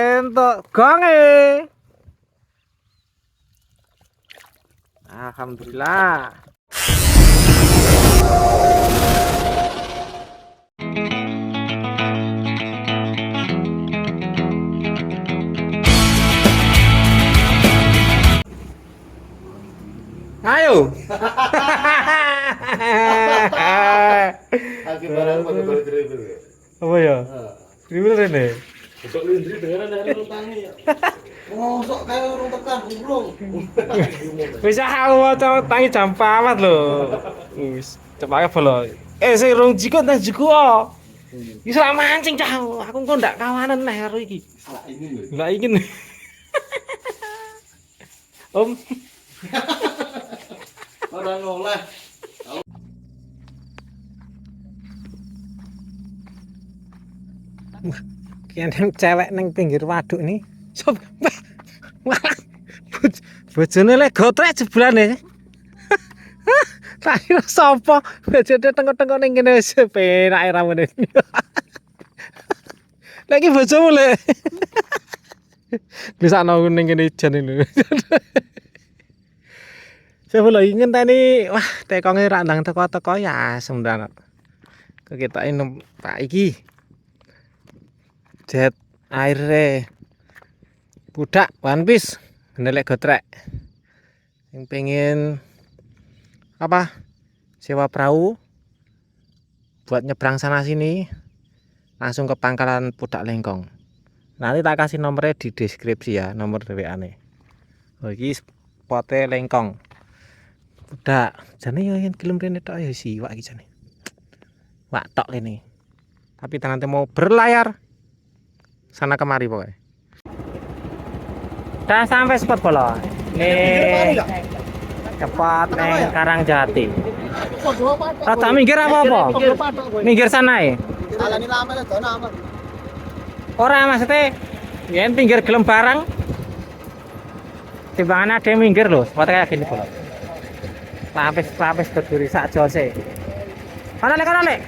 Entuk gonge. Alhamdulillah. Ayo. Aki barang pakai balik dribble. Apa ya? Dribble rene. Besok lindri dengaran dari lu tangi ya. Ngosok kayak urung tekan urung. Wis aku tangi jam 4 lho. Wis cepake bolo. Sing rong jikut nang jiku. Wis ora mancing cah. Aku kok ndak kawanan neh karo iki. Lah ini lho. Lah ingin. Om. Orang ngoleh. Kian cewek neng pinggir waduk nih. Sob. Malah bojone lek gotrek jeblane. Tak kira sapa bojone tengok-tengok ning kene wis penake ramune. Lagi bojomu le. Bisa ana ning kene ijan lho. Saya lho ingin tani wah tekonge ra ndang teko-teko ya semdan. Keketake Pak iki. Jet aire budak One Piece ndelek gotrek. Yang pengen apa? Sewa perahu buat nyebrang sana sini langsung ke pangkalan Pudak Lengkong. Nanti tak kasih nomornya di deskripsi ya, nomor WA-ne. Oh iki spote Lengkong. Pudak, jane yo yen gelem rene tok ya siwak iki jane. Wak tok ini. Tapi nanti mau berlayar sana kemari pokoknya. Udah sampai spot bola. Nih cepat neng Karangjati. Rata minggir apa? Minggir sana ya. Orang maksudnya, ya pinggir gelem barang. Timbangan ada yang minggir loh, seperti kayak gini bola. Lapis berduri sak jose. Mana lek?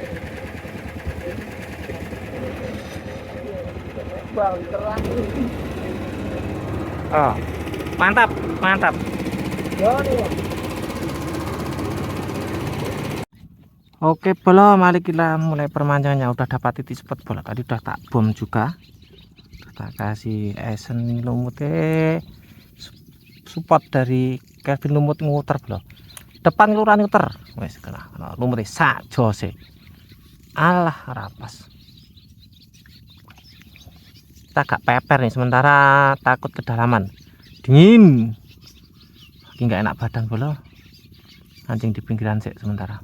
Oh, mantap. Oke bola, mari kita mulai permancangannya. Udah dapat titik spot bola, tadi udah tak bom juga. Tak kasih esen lumute support dari Kevin Lumut nguter bola. Depan kelurahan nguter, wes kena lumute sak jose. Alah rapas. Kita agak peper nih sementara takut kedalaman dingin lagi nggak enak badan bola mancing di pinggiran sih sementara.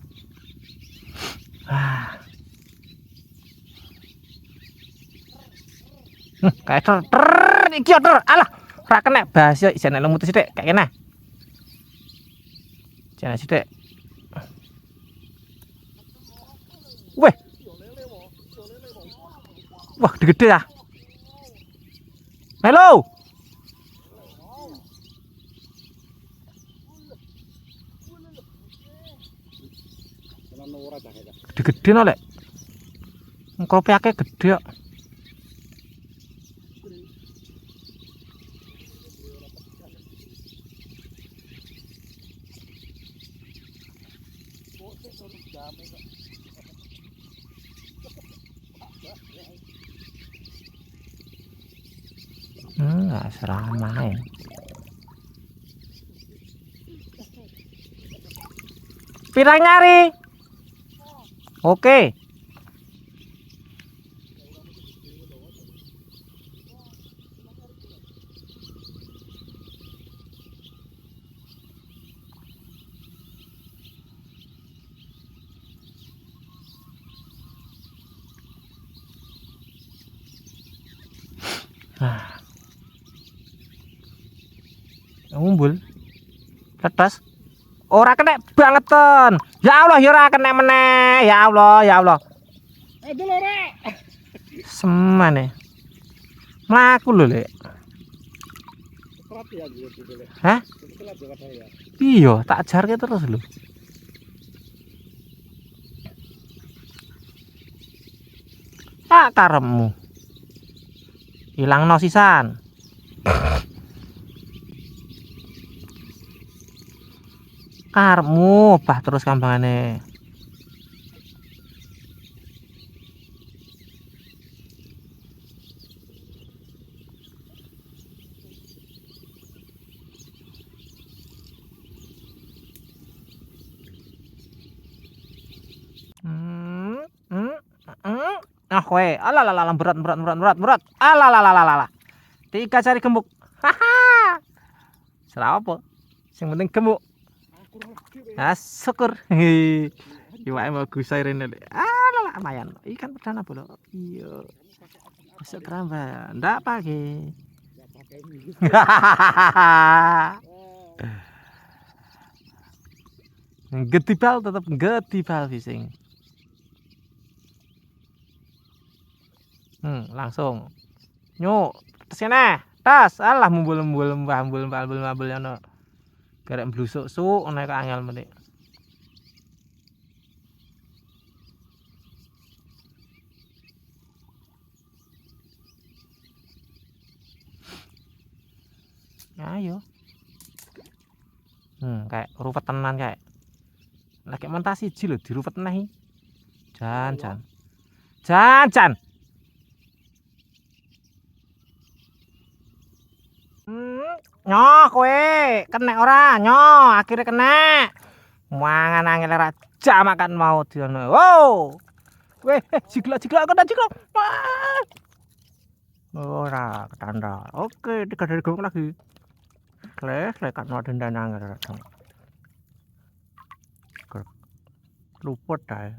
Kayak iki alah ora kena bahasa isane lumut sithik kayak kena jane sithik. Wah gede ya. Halo. Gede-gede no lek. Engko piake gede kok. Enggak seramai. Pirang nyari? Oke. Ngumbul tetes ora kena bangetan. Ya Allah ya ora kena meneh. Ya Allah. Semane mlaku lho lek. Hah? Iya tak jarke terus lho. Ah karemu Ilangno sisan. Karepmu bah terus kambangane. Ah kowe, alalala berat. Alalala. Tiga cari gemuk. Haha. Salah apa? Sing penting gemuk. Ah, syukur. Iwake bagus airene. Alalala lumayan. Ikan perdana bolo. Iya. Masuk keramba. Ndak pakai. Getibal tetap getibal fishing. Langsung. Nyuk, kesini. Tas, alah mumbul ono. Garek blusuk-suk ono kok angel meneh. Ayo. Kayak ruwet tenan kayak. Lagi mentah siji lho diruwet neh. Jan. Nyoh kowe, kena ora? Nyoh, akhirnya kena. Mangan angel ora jam makan mau diono. Wow. Weh, jiglok kena jiglok. Wah. Ora ketanda. Oke, 3 dari gong lagi. Lekan mau dendang angel ora. Luput dah.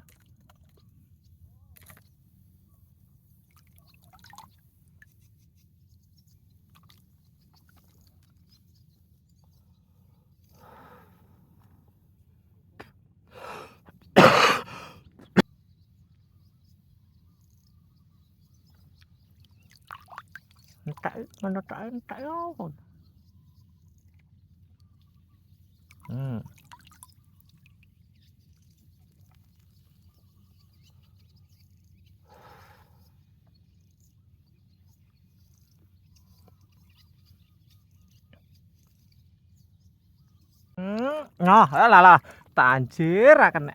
Entak yo. Nyoh, alah. Tanjir kena.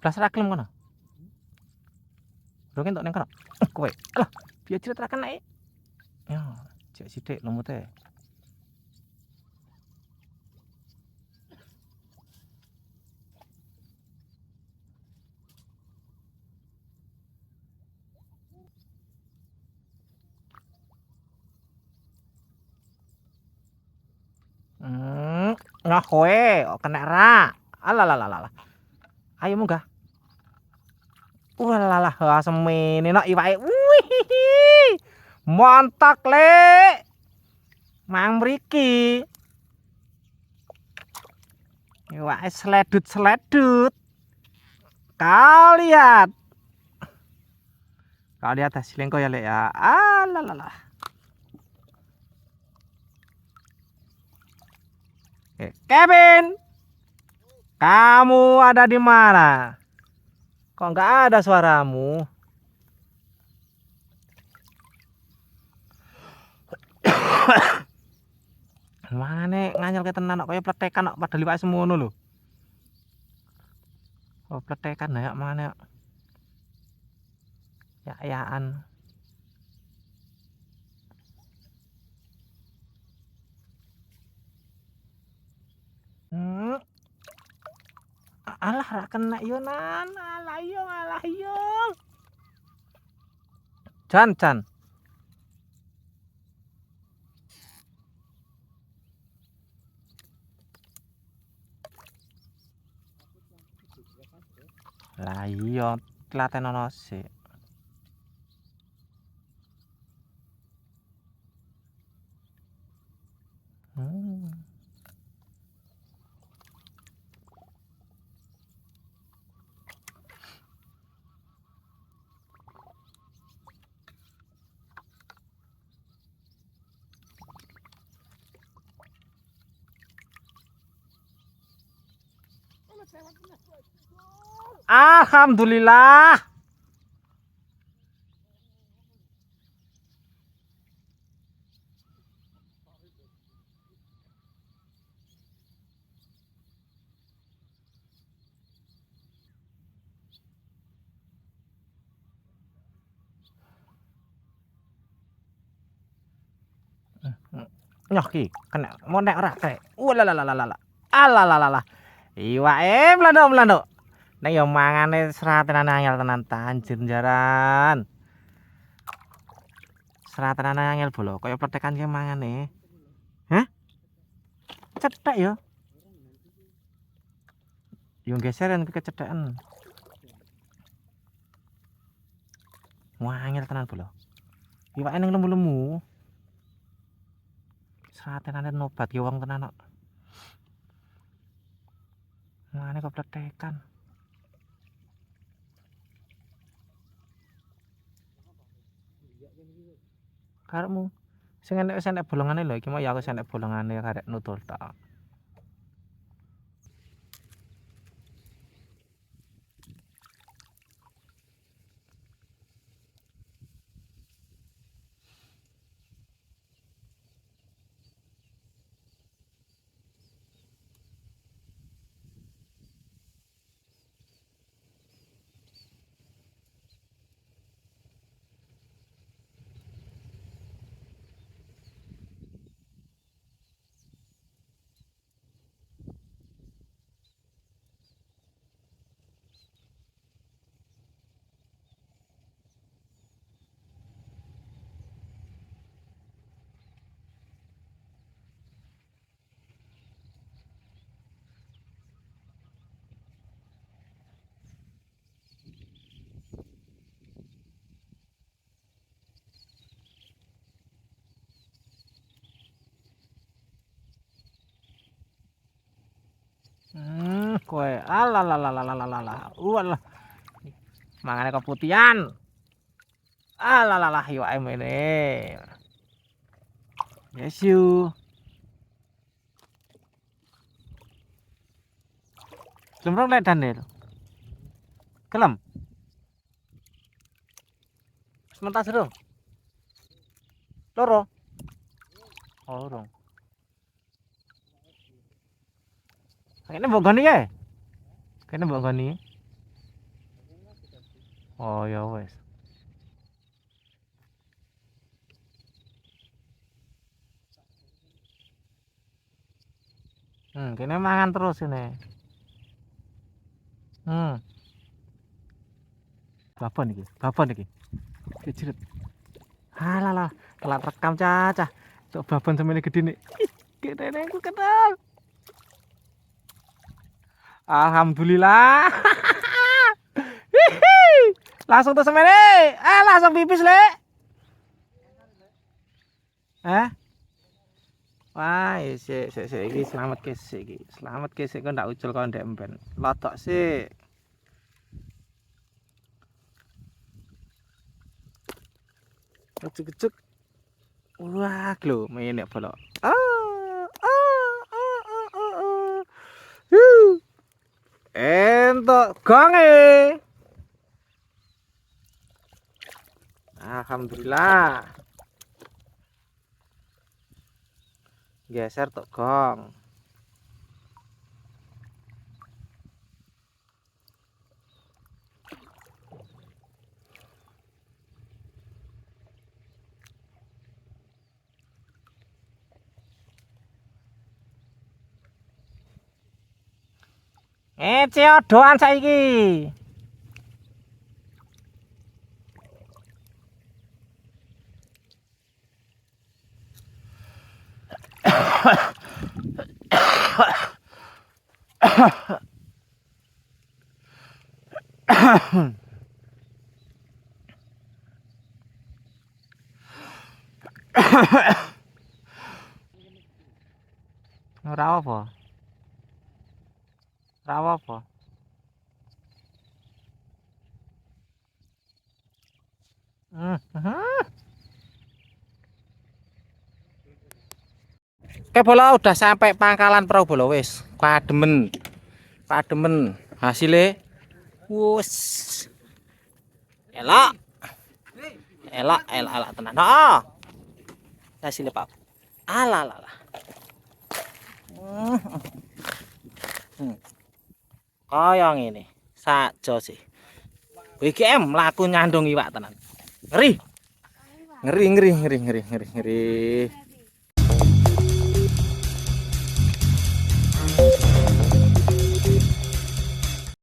Blas ra kelem kono. Lho entuk ning kono. Kowe. Alah, biar cilik ra kena. Yo, cek sithik lumute. Nah kowe kena ra. Alah. Ayo munggah. Walah, semene nok iwake. Wih. Montok, Lek. Mang mriki. Iwake sledut. Kau lihat hasilnya ya, Lek ya. Alah. Kevin. Kamu ada di mana? Kok nggak ada suaramu? Mana nih nganyel ke tenan kok ya pletekan kok padahal liwake semono lho. Oh, pletekan ya mana ya? Ya-yaan. Alah ra kena yo nan. Alah yo. Jan. Lah iya, telaten ono sik. Alhamdulillah. Nyoh ki kena monek ora kae. Walalalala. Alalalala. Iwake mlanduk-mlanduk. Nek yo mangane seratenan angel tenan tanjir jaran. Seratenan angel bolo kaya pletekan ki mangane. Hah? Cetek yo. Yo geseran kecetheken. Wah, angel tenan bolo. Iwake ning lemu-lemu. Seratenane nobat ki wong tenan kok. Mangane kok pletekan. Karepmu sing enek bolongane lho iki mau ya aku enek bolongane karek nutul tok. Kowe alalalalalalalala. Walah. Mangane keputihan. Alalalah iwake mene. Yes you. Lumrong lek Daniel. Kelem. Sementas dong. Loro. Oh, dong. Kene mbok goni ya? Kene mbok goni. Oh ya wes. Kene mangan terus ini. Babon iki. Kecirit. Halah, telat rekam cacah. Cok babon semene gedene. Gedene aku kenal. Alhamdulillah. Langsung tuh semene. Langsung pipis, Lek. Wah, sik iki selamat kesik iki. Selamat kesik kok ndak ucul kok ndek emben. Lotok sik. Cuk. Wah, lho, menek bolok. Entuk gonge. Alhamdulillah. Geser tok gong. Ceodoan saiki. Ora apa? Ora apa? Oke bola udah sampai pangkalan perahu bola wis. Kademen. Pak demen hasilnya. Wus. Elak. Elak tenan. Nah. Hasilnya Pak. Alah. Kayak ngene. Saja sih. BGM laku nyandung iwak tenan. Ngeri.